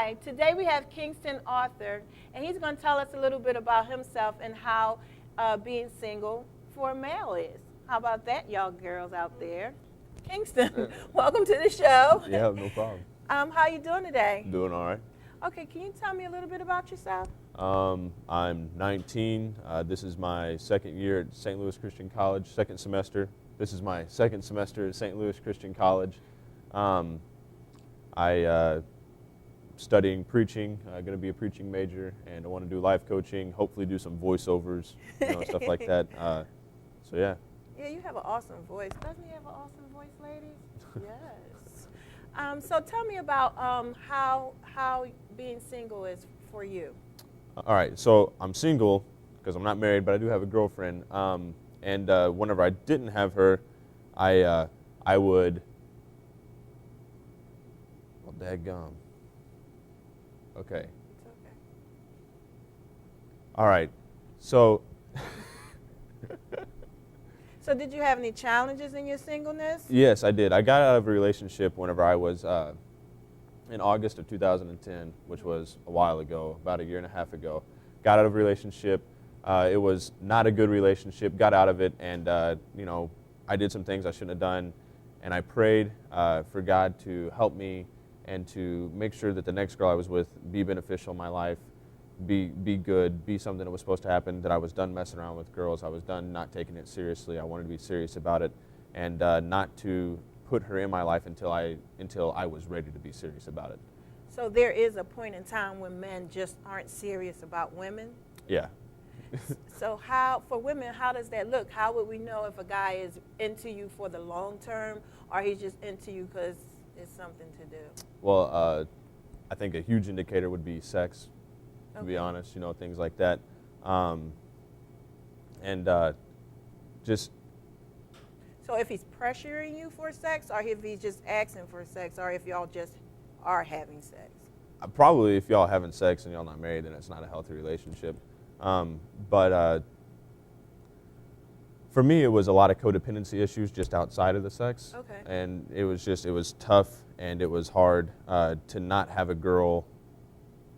Hi, today we have Kingston Arthur, and he's going to tell us a little bit about himself and how being single for a male is. How about that, y'all girls out there? Kingston, welcome to the show. Yeah, no problem. How you doing today? Doing all right. Okay, can you tell me a little bit about yourself? I'm 19. This is my second year at St. Louis Christian College, second semester. This is my second semester at St. Louis Christian College. Studying preaching, going to be a preaching major, and I want to do life coaching, hopefully do some voiceovers, stuff like that. So yeah. Yeah, you have an awesome voice. Doesn't he have an awesome voice, ladies? Yes. So tell me about how being single is for you. All right, so I'm single because I'm not married, but I do have a girlfriend. And whenever I didn't have her, I would. Well, dadgum. Okay. It's okay. All right. So. So did you have any challenges in your singleness? Yes, I did. I got out of a relationship whenever I was in August of 2010, which was a while ago, about a year and a half ago. Got out of a relationship. It was not a good relationship. Got out of it, and I did some things I shouldn't have done, and I prayed for God to help me and to make sure that the next girl I was with be beneficial in my life, be good, be something that was supposed to happen, that I was done messing around with girls, I was done not taking it seriously, I wanted to be serious about it, and not to put her in my life until I was ready to be serious about it. So there is a point in time when men just aren't serious about women? Yeah. So for women, how does that look? How would we know if a guy is into you for the long term, or he's just into you because it's something to do? Well, I think a huge indicator would be sex, to be honest, things like that. Just... So if he's pressuring you for sex, or if he's just asking for sex, or if y'all just are having sex? Probably if y'all having sex and y'all not married, then it's not a healthy relationship. But for me, it was a lot of codependency issues just outside of the sex. Okay. And it was tough, and it was hard to not have a girl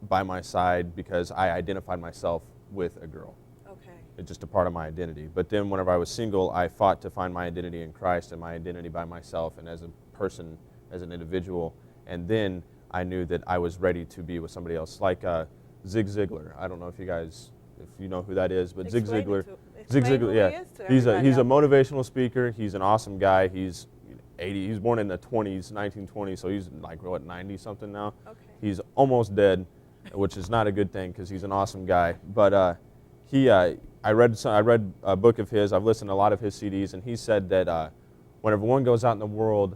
by my side because I identified myself with a girl. Okay. It's just a part of my identity. But then whenever I was single, I fought to find my identity in Christ and my identity by myself and as a person, as an individual. And then I knew that I was ready to be with somebody else. Like Zig Ziglar. I don't know if you know who that is, but Zig Ziglar. Zig Ziglar, yeah. He's a motivational speaker. He's an awesome guy. He's 80. He was born in the 1920s, so he's like, 90 something now. Okay. He's almost dead, which is not a good thing because he's an awesome guy. But I read a book of his. I've listened to a lot of his CDs, and he said that whenever one goes out in the world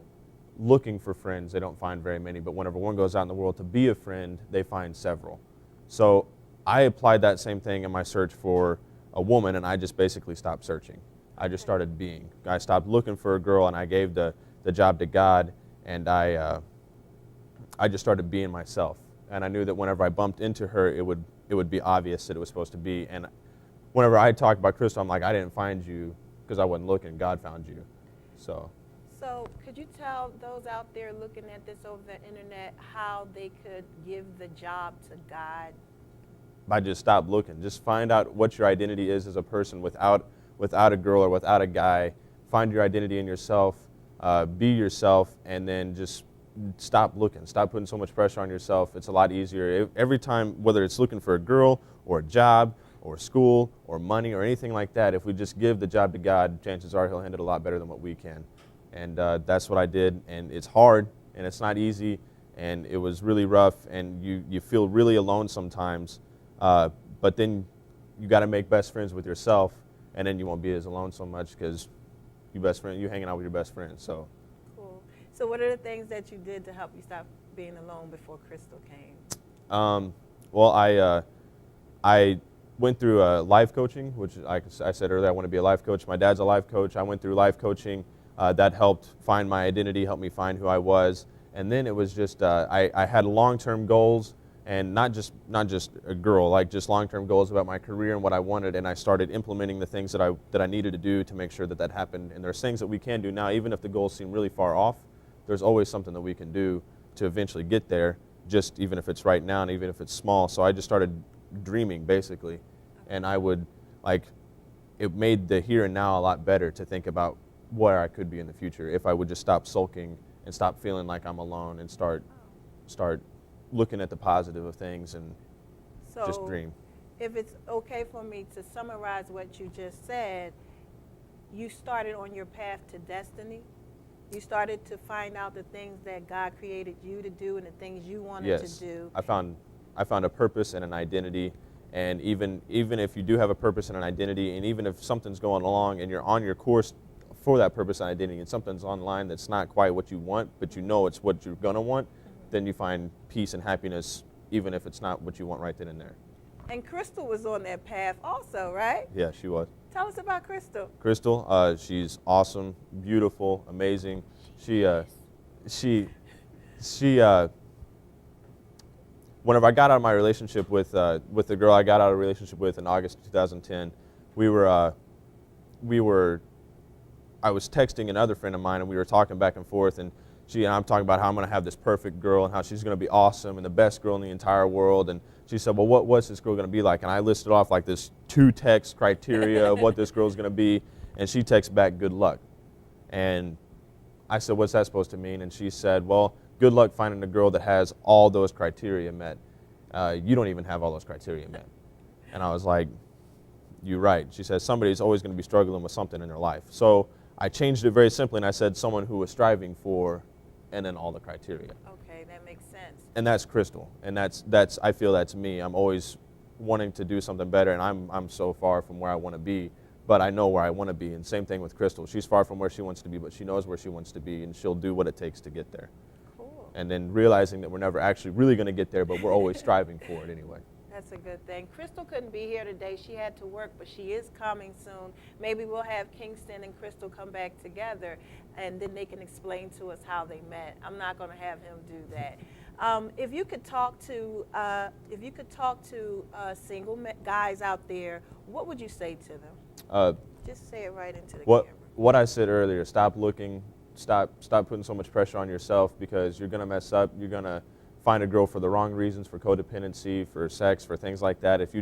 looking for friends, they don't find very many. But whenever one goes out in the world to be a friend, they find several. So I applied that same thing in my search for a woman, and I just basically stopped searching. I just started being. I stopped looking for a girl, and I gave the job to God, and I just started being myself. And I knew that whenever I bumped into her, it would be obvious that it was supposed to be. And whenever I talked about Crystal, I'm like, I didn't find you because I wasn't looking. God found you. So could you tell those out there looking at this over the internet how they could give the job to God? By just stop looking. Just find out what your identity is as a person without a girl or without a guy. Find your identity in yourself. Be yourself, and then just stop looking. Stop putting so much pressure on yourself. It's a lot easier. Every time, whether it's looking for a girl or a job or school or money or anything like that, if we just give the job to God, chances are He'll handle it a lot better than what we can. And that's what I did. And it's hard, and it's not easy, and it was really rough, and you feel really alone sometimes. But then you got to make best friends with yourself, and then you won't be as alone so much because you're hanging out with your best friend. So. Cool. So what are the things that you did to help you stop being alone before Crystal came? Well, I went through life coaching, which I said earlier I want to be a life coach. My dad's a life coach. I went through life coaching. That helped find my identity, helped me find who I was. And then it was just I had long-term goals. And not just a girl, like just long-term goals about my career and what I wanted, and I started implementing the things that I needed to do to make sure that happened. And there's things that we can do now, even if the goals seem really far off. There's always something that we can do to eventually get there. just even if it's right now and even if it's small. So I just started dreaming, basically. And I would, like, it made the here and now a lot better to think about where I could be in the future if I would just stop sulking and stop feeling like I'm alone and start looking at the positive of things and just dream. If it's okay for me to summarize what you just said, you started on your path to destiny. You started to find out the things that God created you to do and the things you wanted to do. I found a purpose and an identity. And even if you do have a purpose and an identity, and even if something's going along and you're on your course for that purpose and identity, and something's online that's not quite what you want, but you know it's what you're going to want, then you find peace and happiness, even if it's not what you want right then and there. And Crystal was on that path also, right? Yeah, she was. Tell us about Crystal. Crystal, she's awesome, beautiful, amazing. Whenever I got out of my relationship with the girl I got out of a relationship with in August 2010, I was texting another friend of mine, and we were talking back and forth, and I'm talking about how I'm going to have this perfect girl and how she's going to be awesome and the best girl in the entire world. And she said, well, what's this girl going to be like? And I listed off like this 2-text criteria of what this girl's going to be, and she texts back, good luck. And I said, what's that supposed to mean? And she said, well, good luck finding a girl that has all those criteria met. You don't even have all those criteria met. And I was like, you're right. She said, somebody's always going to be struggling with something in their life. So I changed it very simply, and I said someone who was striving for, and then all the criteria. Okay, that makes sense. And that's Crystal. And that's I feel that's me. I'm always wanting to do something better, and I'm so far from where I want to be, but I know where I want to be. And same thing with Crystal. She's far from where she wants to be, but she knows where she wants to be, and she'll do what it takes to get there. Cool. And then realizing that we're never actually really going to get there, but we're always striving for it anyway. That's a good thing. Crystal couldn't be here today. She had to work, but she is coming soon. Maybe we'll have Kingston and Crystal come back together, and then they can explain to us how they met. I'm not going to have him do that. If you could talk to single guys out there, what would you say to them? Just say it right into the camera. What I said earlier, stop looking, stop putting so much pressure on yourself, because you're going to mess up. You're going to find a girl for the wrong reasons, for codependency, for sex, for things like that. If you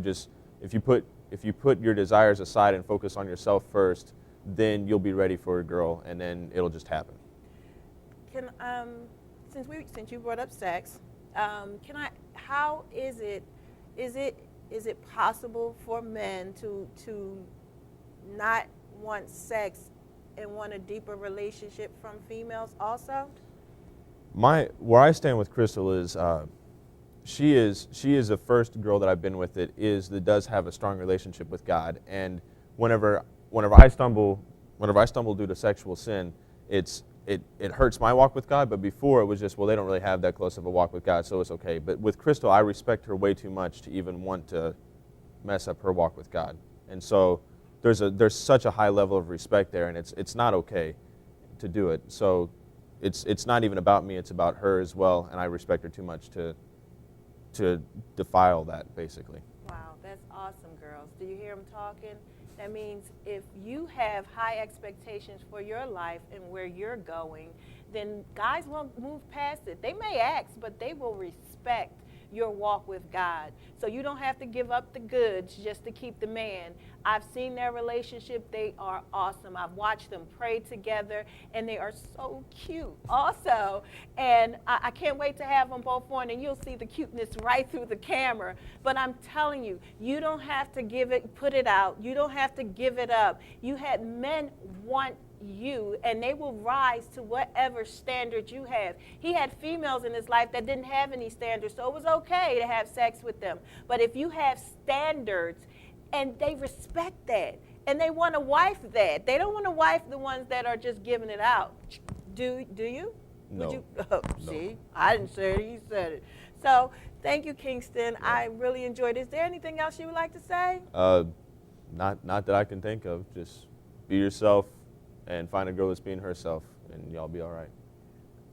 put your desires aside and focus on yourself first, then you'll be ready for a girl, and then it'll just happen. Since you brought up sex, how is it possible for men to not want sex and want a deeper relationship from females also? Where I stand with Crystal is, she is the first girl that I've been with that does have a strong relationship with God. And whenever I stumble due to sexual sin, it hurts my walk with God. But before it was just, well, they don't really have that close of a walk with God, so it's okay. But with Crystal, I respect her way too much to even want to mess up her walk with God. And so there's such a high level of respect there, and it's not okay to do it. So it's not even about me, it's about her as well, and I respect her too much to defile that, basically. Wow, that's awesome, girls. Do you hear them talking? That means if you have high expectations for your life and where you're going, then guys won't move past it. They may ask, but they will respect your walk with God. So you don't have to give up the goods just to keep the man. I've seen their relationship. They are awesome. I've watched them pray together, and they are so cute also. And I can't wait to have them both on, and you'll see the cuteness right through the camera. But I'm telling you, you don't have to put it out. You don't have to give it up. You had men want you, and they will rise to whatever standard you have. He had females in his life that didn't have any standards, so it was okay to have sex with them. But if you have standards, and they respect that, and they want to wife that, they don't want to wife the ones that are just giving it out. Do you? No. See, I didn't say it, you said it. So thank you, Kingston. Yeah. I really enjoyed it. Is there anything else you would like to say? Not that I can think of. Just be yourself and find a girl that's being herself, and y'all be all right.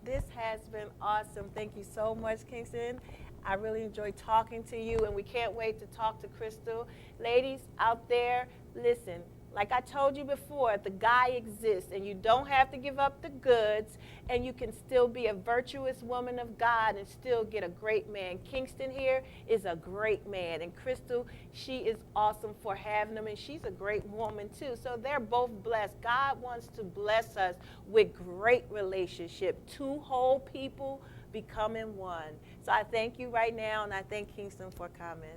This has been awesome. Thank you so much, Kingston. I really enjoyed talking to you, and we can't wait to talk to Crystal. Ladies out there, listen, like I told you before, the guy exists, and you don't have to give up the goods, and you can still be a virtuous woman of God and still get a great man. Kingston here is a great man, and Crystal, she is awesome for having him, and she's a great woman too. So they're both blessed. God wants to bless us with great relationship, two whole people becoming one. So I thank you right now, and I thank Kingston for coming.